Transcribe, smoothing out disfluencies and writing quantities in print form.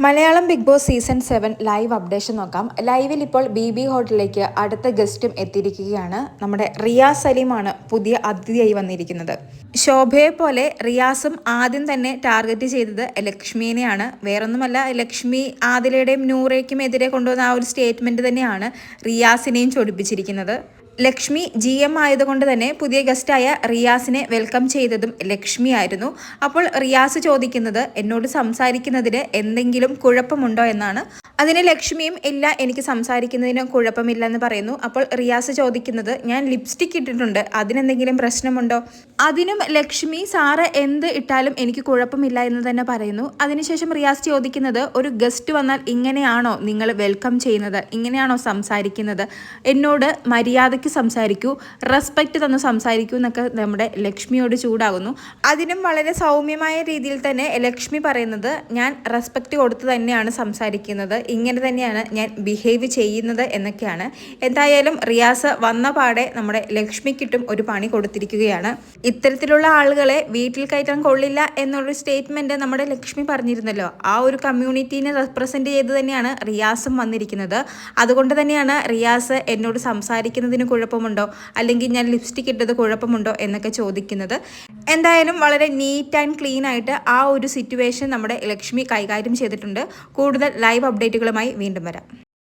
Malayalam big boss season 7 live updation നോക്കാം. ലൈവിൽ ഇപ്പോൾ BB ഹോട്ടലിലേക്ക് അടുത്ത ഗസ്റ്റും എത്തിയിരിക്കുകയാണ്. നമ്മുടെ റിയാസ് സലീമാണ് പുതിയ അതിഥിയായി വന്നിരിക്കുന്നത്. ശോഭയെ പോലെ റിയാസും ആദ്യം തന്നെ ടാർഗറ്റ് ചെയ്തത് ലക്ഷ്മിയെയാണ്. വേറൊന്നുമല്ല, ലക്ഷ്മി ആദിലയുടെയും നൂറയ്ക്കും എതിരെ കൊണ്ടുവന്ന ആ ഒരു സ്റ്റേറ്റ്മെന്റ് തന്നെയാണ് റിയാസിനെയും ചൊടിപ്പിച്ചിരിക്കുന്നത്. ലക്ഷ്മി GM ആയതുകൊണ്ട് തന്നെ പുതിയ ഗസ്റ്റായ റിയാസിനെ വെൽക്കം ചെയ്തതും ലക്ഷ്മി ആയിരുന്നു. അപ്പോൾ റിയാസ് ചോദിക്കുന്നത് എന്നോട് സംസാരിക്കുന്നതിന് എന്തെങ്കിലും കുഴപ്പമുണ്ടോ എന്നാണ്. അതിന് ലക്ഷ്മിയും ഇല്ല, എനിക്ക് സംസാരിക്കുന്നതിന് കുഴപ്പമില്ല എന്ന് പറയുന്നു. അപ്പോൾ റിയാസ് ചോദിക്കുന്നത് ഞാൻ ലിപ്സ്റ്റിക് ഇട്ടിട്ടുണ്ട്, അതിനെന്തെങ്കിലും പ്രശ്നമുണ്ടോ? അതിനും ലക്ഷ്മി സാറ് എന്ത് ഇട്ടാലും എനിക്ക് കുഴപ്പമില്ല എന്ന് തന്നെ പറയുന്നു. അതിനുശേഷം റിയാസ് ചോദിക്കുന്നത് ഒരു ഗസ്റ്റ് വന്നാൽ ഇങ്ങനെയാണോ നിങ്ങൾ വെൽക്കം ചെയ്യുന്നത്, ഇങ്ങനെയാണോ സംസാരിക്കുന്നത്, എന്നോട് മര്യാദയ്ക്ക് സംസാരിക്കൂ, റെസ്പെക്റ്റ് തന്നു സംസാരിക്കൂ എന്നൊക്കെ നമ്മുടെ ലക്ഷ്മിയോട് ചൂടാകുന്നു. അതിനും വളരെ സൗമ്യമായ രീതിയിൽ തന്നെ ലക്ഷ്മി പറയുന്നത് ഞാൻ റെസ്പെക്റ്റ് കൊടുത്ത് തന്നെയാണ് സംസാരിക്കുന്നത്, ഇങ്ങനെ തന്നെയാണ് ഞാൻ ബിഹേവ് ചെയ്യുന്നത് എന്നൊക്കെയാണ്. എന്തായാലും റിയാസ് വന്ന പാടെ നമ്മുടെ ലക്ഷ്മിക്കിട്ടും ഒരു പണി കൊടുത്തിരിക്കുകയാണ്. ഇത്തരത്തിലുള്ള ആളുകളെ വീട്ടിൽ കയറ്റാൻ കൊള്ളില്ല എന്നൊരു സ്റ്റേറ്റ്മെന്റ് നമ്മുടെ ലക്ഷ്മി പറഞ്ഞിരുന്നല്ലോ. ആ ഒരു കമ്മ്യൂണിറ്റീനെ റെപ്രസെന്റ് ചെയ്ത് തന്നെയാണ് റിയാസും വന്നിരിക്കുന്നത്. അതുകൊണ്ട് തന്നെയാണ് റിയാസ് എന്നോട് സംസാരിക്കുന്നതിന് കുഴപ്പമുണ്ടോ, അല്ലെങ്കിൽ ഞാൻ ലിപ്സ്റ്റിക് ഇട്ടത് കുഴപ്പമുണ്ടോ എന്നൊക്കെ ചോദിക്കുന്നത്. എന്തായാലും വളരെ നീറ്റ് ആൻഡ് ക്ലീൻ ആയിട്ട് ആ ഒരു സിറ്റുവേഷൻ നമ്മുടെ ലക്ഷ്മി കൈകാര്യം ചെയ്തിട്ടുണ്ട്. കൂടുതൽ ലൈവ് അപ്ഡേറ്റുകളുമായി വീണ്ടും വരാം.